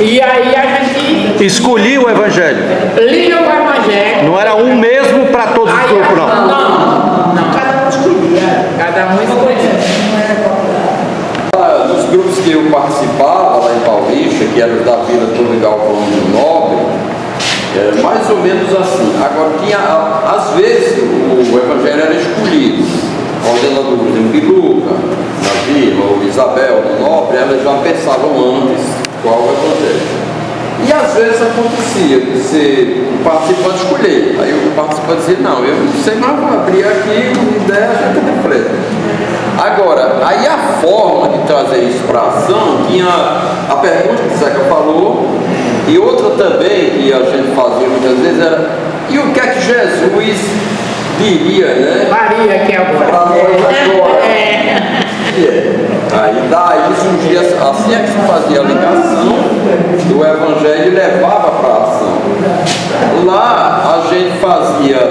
E aí a gente escolhia o evangelho. lia o evangelho. Não era um mesmo para todos os grupos, não. Não. Cada um escolhia. Cada um escolhia. Dos grupos que eu participava lá em Paulista, que eram da Vila Antônio Galvão do Nobre, era mais ou menos assim. Agora tinha, às vezes, o evangelho era escolhido. Ordenadores em Biluca, na Vila, ou Isabel, no Nobre, elas já pensavam antes qual o evangelho. E às vezes acontecia de ser o participante escolher. Aí o participante dizia, não, eu não sei, mas vou abrir aqui, uma ideia, a gente reflete. Agora, aí a forma de trazer isso para a ação, tinha a pergunta que o Zeca falou, e outra também que a gente fazia muitas vezes era, e o que é que Jesus diria, né? Maria, que é agora. Aí daí surgia, assim é que se fazia a ligação do evangelho e levava para a ação. Lá a gente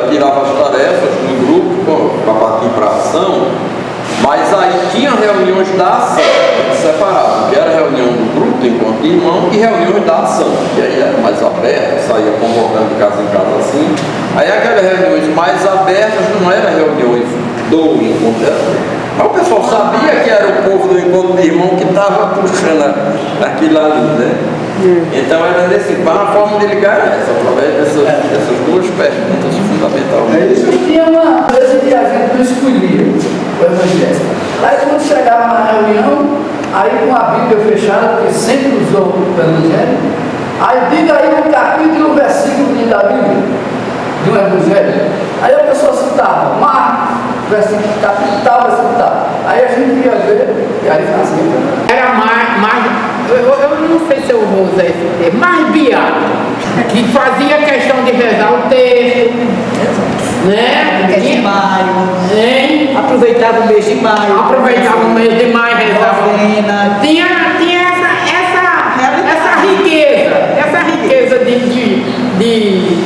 tirava as tarefas no grupo para partir para a ação, mas aí tinha reuniões da ação separadas, que era reunião do grupo do encontro de irmão e reuniões da ação, que aí era mais aberta, saía convocando de casa em casa assim. Aí aquelas reuniões mais abertas não eram reuniões do encontro. Mas o pessoal sabia que era o povo do encontro de irmão que estava puxando aquilo ali, né? Então era uma forma de ligar essa, através dessas duas perguntas fundamentalmente. Isso tinha uma coisa que a gente não escolhia o evangelho. Aí quando chegava na reunião, aí com a Bíblia fechada, porque sempre usou o evangelho, aí diga aí o capítulo e o versículo da Bíblia, do evangelho. Aí a pessoa citava Marcos, versículo tal, versículo tal. Aí a gente ia ver, e aí fazia. Era mais eu não sei se eu vou usar esse termo, mais biado, que fazia questão de rezar o texto, né? Aproveitava o mês de maio. Aproveitava o mês de maio, rezava. Tinha essa riqueza de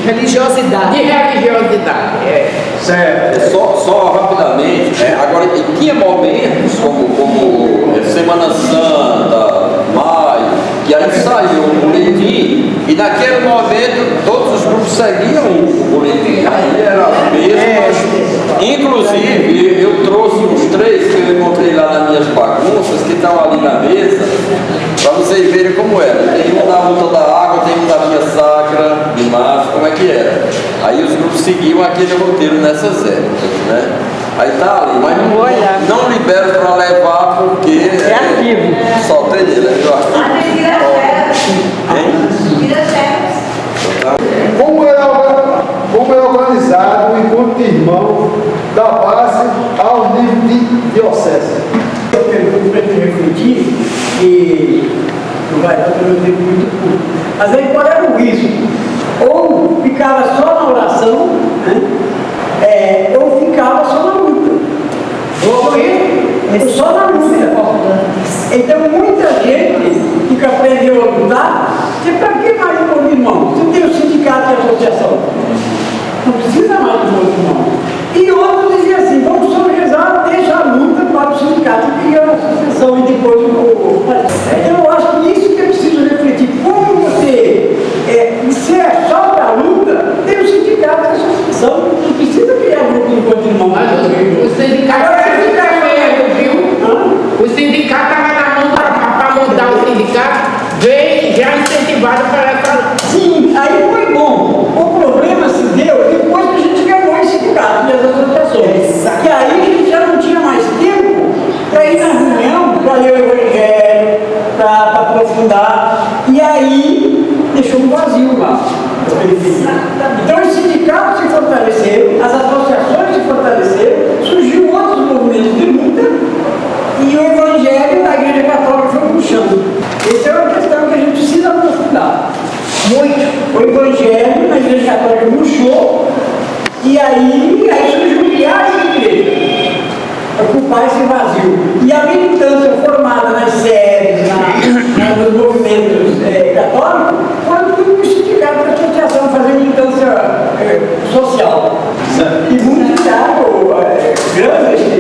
religiosidade. Certo. Só rapidamente, agora tinha momentos como Semana Santa, maio, que aí saiu o boletim e naquele momento todos os grupos seguiam o boletim, aí eram as mesmas. Inclusive eu trouxe uns 3 que eu encontrei lá nas minhas bagunças que estão ali na mesa, para vocês verem como era. Tem um da luta da água, tem um da via sacra de março, como é que era. Aí os grupos seguiam aquele roteiro nessas épocas, né? Aí tá ali, mas não libero para levar porque é arquivo. Só tem ele, né? Como é organizado o encontro de irmão da base ao nível de diocese? Eu pergunto para ele refletir e não vai dar pelo tempo muito curto. Mas aí qual era o risco? Ou ficava só na oração, né? Ou ficava só na luta. Ou só na luta. Então muita gente que aprendeu a lutar, porque para que mais um irmão? Você tem o sindicato e a associação. Não precisa mais de um irmão. E outros diziam assim, vamos só rezar, deixa a luta para o sindicato e a associação e depois o... Então eu acho que isso que é preciso refletir. Como você, se é só para a luta, tem o sindicato e a associação. Não precisa criar grupo enquanto irmão. O sindicato o sindicato estava na mão para mudar o sindicato, veio já incentivado para essa. Sim, aí foi bom. O problema se deu depois que a gente ganhou esse sindicato e as associações. Que aí a gente já não tinha mais tempo para ir na reunião, para ler o evangelho, para aprofundar. E aí deixou um vazio lá. Então os sindicatos se fortaleceram, as associações se fortaleceram, surgiu outros movimentos de luta e o evangelho da Igreja Católica foi puxando. Essa é uma questão que a gente precisa aprofundar. Muito. O evangelho na Igreja Católica murchou e aí surgiu a igreja para ocupar esse vazio. E a militância formada nas séries, nos movimentos católicos, foram tudo os sindicatos da associação fazer militância social. E muito grande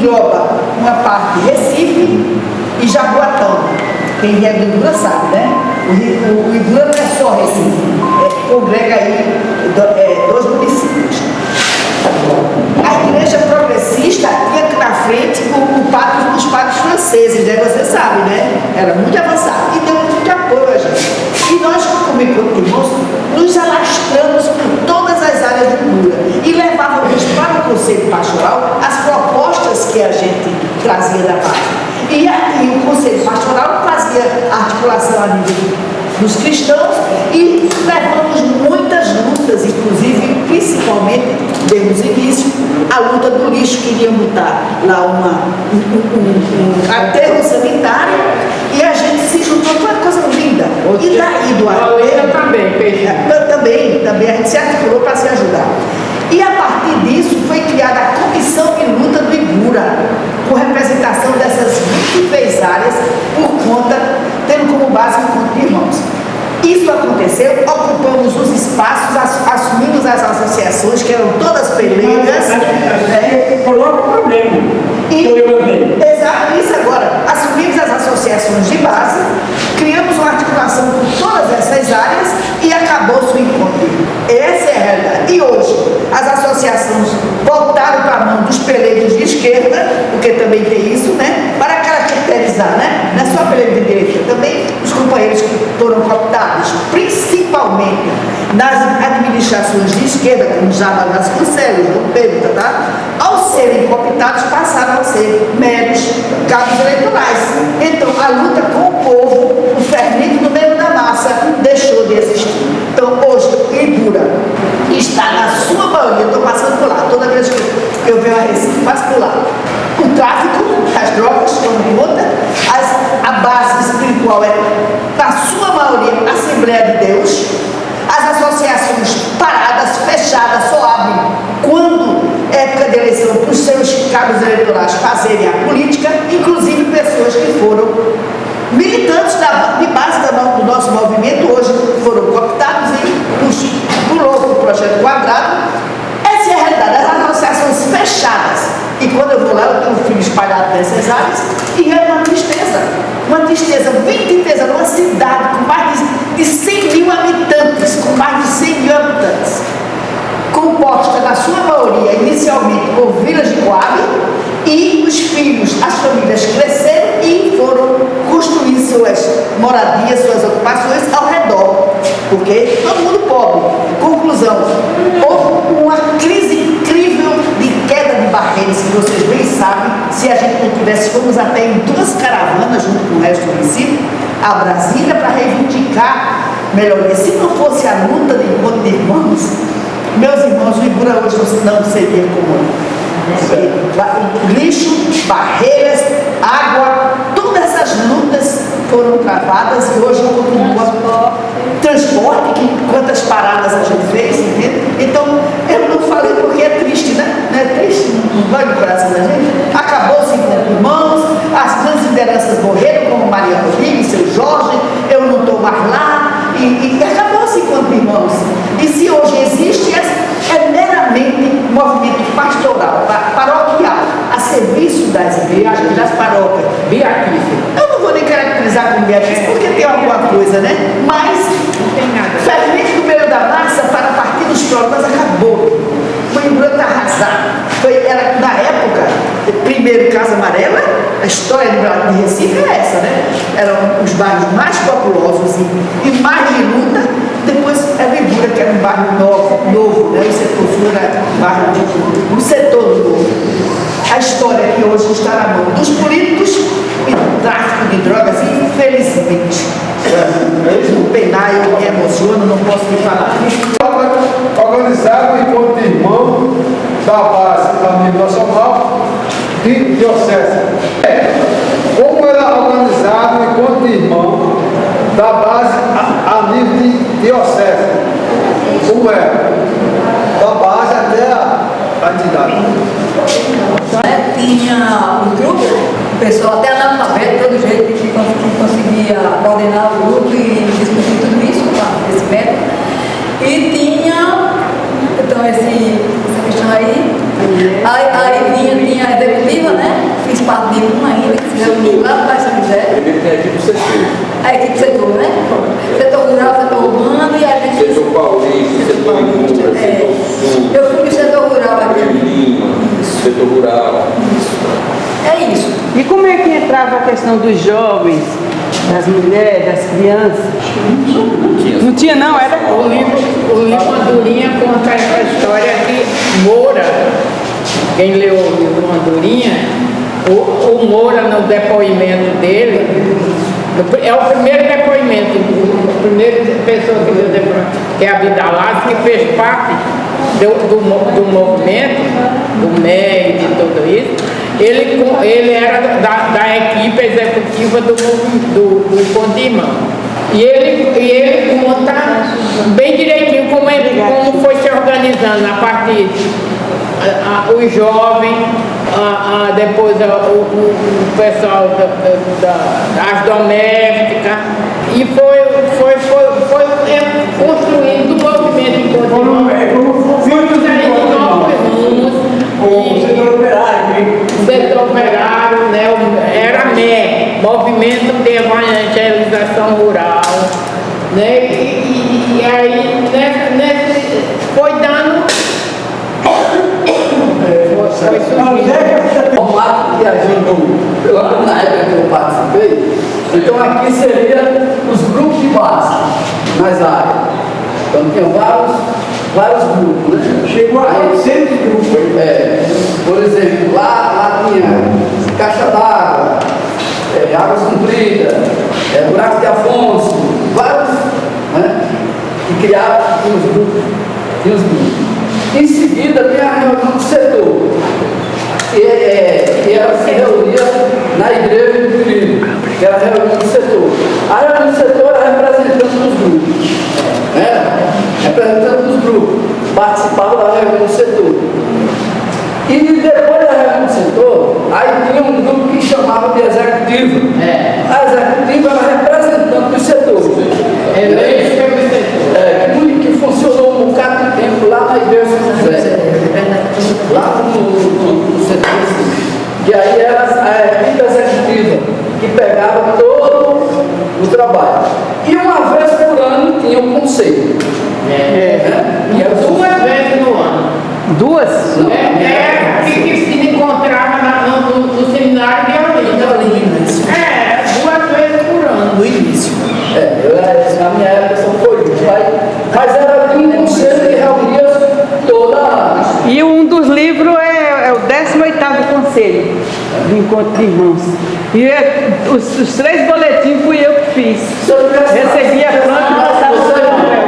engloba uma parte de Recife e Jaboatão. Quem é do Ibura sabe, né? O Ibura não é só Recife, congrega aí 2 municípios. A igreja progressista tinha aqui na frente os padres franceses, né? Você sabe, né? Era muito avançado e deu muito apoio a gente. E nós, como irmãos, nos alastramos por todas as áreas do Ibura e levávamos para o Conselho Pastoral as propostas que a gente trazia da base. E o Conselho Pastoral fazia articulação a nível dos cristãos e levamos muitas lutas, inclusive, principalmente, demos início à luta do lixo, queriam botar lá aterro sanitário e a gente se juntou, foi uma coisa linda. E daí do Aleluia também, peixe. Também a gente se articulou para se ajudar. E a partir disso foi criada a Comissão de Luta do Ibura, com representação dessas 23 áreas, por conta, tendo como base o encontro de irmãos. Isso aconteceu, ocupamos os espaços, assumimos as associações, que eram todas peleiras. Coloca o problema. Exato, isso agora. Assumimos as associações de base, criamos uma articulação com todas essas áreas e acabou-se o encontro. Essa é a realidade. E hoje, as associações voltaram para a mão dos peleiros de esquerda, porque também tem isso, né? Para caracterizar, né? Não é só peleiro de direita, também os companheiros que foram cooptados, principalmente nas administrações de esquerda, como Jabá Vasconcelos, João Pedro, ao serem cooptados, passaram a ser meros cabos eleitorais. Então, a luta com o povo, o fermento no meio da massa, deixou de existir. Então, hoje, Ibura está na sua maioria, estou passando por lá, toda vez que eu venho a Recife, passo por lá. O tráfico, as drogas, tomam conta, a base espiritual é, na sua maioria, a Assembleia de Deus, as associações paradas, fechadas, só abrem quando é época de eleição para os seus cabos eleitorais fazerem a política, inclusive pessoas que foram militantes de base do nosso movimento, hoje foram cooptados e pulou para o Projeto Quadrado. Essa é a realidade, as associações fechadas. E quando eu vou lá, eu tenho um filho espalhado nessas áreas e é uma tristeza bem tristeza, numa cidade com mais de 100 mil habitantes, composta na sua maioria, inicialmente por vilas de Coab, e os filhos, as famílias cresceram e foram construir suas moradias, suas ocupações ao redor, porque todo mundo pobre. Conclusão, houve uma crise incrível de queda de barreiras, que vocês bem sabem, se a gente não tivesse, fomos até em 2 caravanas junto com o resto do município, a Brasília, para reivindicar melhoria. Se não fosse a luta de encontro de irmãos, meus irmãos, o Ibura hoje não seria como lixo, barreiras, água, todas essas lutas foram travadas e hoje continua transporte, quantas paradas a gente fez, entende? Então, eu não falei porque é triste, né? Não é triste? Não vai no coração da gente? Acabou-se com irmãos, as grandes lideranças morreram, como Maria Rodrigues, seu Jorge, eu não estou mais lá, e acabou-se com irmãos. E se hoje existe, é meramente movimento pastoral, paroquial, a serviço das igrejas, das paróquias. Beatriz. Eu não vou nem caracterizar como Beatriz, porque tem alguma coisa, né? Mas, Não tem nada. fermento no meio da massa para partir dos problemas acabou. O Ibura está arrasado. Era, na época, primeiro Casa Amarela, a história de Recife é essa, né? Eram os bairros mais populosos e mais de luta. Depois é o Ibura, que era um bairro novo, né? O setor sul era um setor novo. A história que hoje está na mão dos políticos e do tráfico de drogas, infelizmente. O penar, eu me emociono, não posso me falar. Organizado o encontro de irmão da base a nível nacional de diocese. Como era organizado o encontro de irmão da base a nível de diocese? Como é? Da base até a entidade. Tinha o grupo, o pessoal até analfabeto, todo jeito que conseguia coordenar o grupo e discutir tudo isso, esse método. E tinha, então, essa questão aí vinha a executiva, né? participado de nenhum ainda, que se reuniu lá no São José. Primeiro tem a equipe do setor. A equipe setor, né? Setor rural, setor urbano e a gente... Setor paulista, setor infra, setor sul. Eu fui no setor rural aqui. Lima, setor rural. É isso. E como é que entrava a questão dos jovens, das mulheres, das crianças? Não tinha não, era... O livro Andorinha conta essa história de Moura. Quem leu o livro Andorinha, o Moura, no depoimento dele, é o primeiro depoimento, a primeira pessoa que deu depoimento, que é a Abdalás, que fez parte do movimento, do MEI e de tudo isso. Ele era da equipe executiva do Encontro de Irmãos. E ele conta bem direitinho como foi se organizando a partir os jovens, depois o pessoal das domésticas, e foi construindo o movimento Encontro de Irmãos. Muitos aí de novos rumos. O setor operário. Setor operário, né? Era MER, Movimento de Evangelização Rural, né? E aí foi dando. Foi surgindo. O formato que a gente, na época que eu participei, então aqui seria os grupos de base nas áreas. Então tinha vários grupos, né? Chegou a 400 grupos. Por exemplo, lá tinha Caixa d'Água, Águas Compridas, Buraco de Afonso, vários, né? E criaram os grupos. Em seguida tem a reunião do setor, que ela se reunia na igreja do Querido, que era a reunião do setor. A reunião do setor era representando os grupos, né? Representando os grupos, participava da reunião do setor. E depois da reunião do setor, aí tinha um grupo que chamava de executivo. A executiva era representante dos setores. Que funcionou um bocado de tempo lá na igreja de São José. Lá no setor. E aí era a equipe executiva que pegava todo o trabalho. E uma vez por ano tinha um conselho. E duas vezes no ano. Duas? Que se encontrava no seminário de Olinda. Duas vezes por ano. No início. Na minha época só foi isso. Mas era de um conselho que reunia toda a... E um dos livros é o 18º Conselho do Encontro de Irmãos. E os 3 boletins fui eu que fiz. Recebia pronto e passava o seu papel.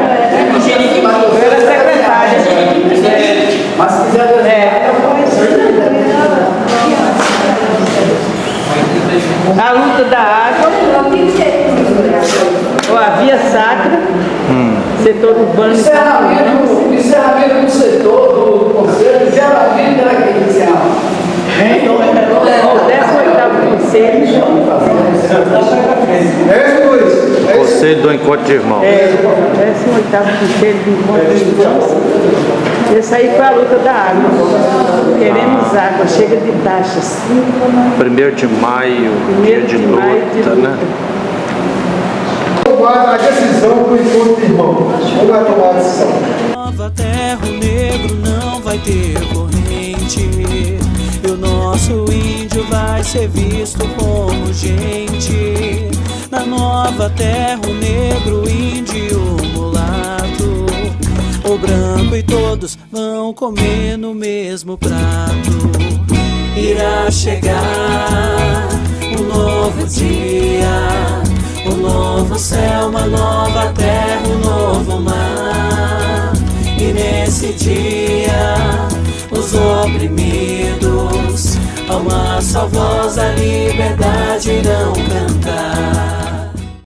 Eu era secretária. Mas se quiser... A luta da água, a via sacra, setor urbano. Encerramento do setor, do conselho, geralmente era quem iniciava. O 18º Conselho. Luiz? Conselho do Encontro de Irmãos. O 18º Conselho do Encontro de Irmãos. Essa aí foi a luta da água. Queremos água, chega de taxas. 1º de maio, dia de luta, né? Tomada a decisão do Encontro de Irmãos. Como é tomar a decisão? Nova terra, o negro não vai ter corrente. E o nosso índio vai ser visto como gente. Na nova terra, o negro, o índio, o mulato, o branco e todos vão comer no mesmo prato. Irá chegar um novo dia, um novo céu, uma nova terra, um novo mar. E nesse dia os oprimidos a uma só voz a liberdade irão cantar.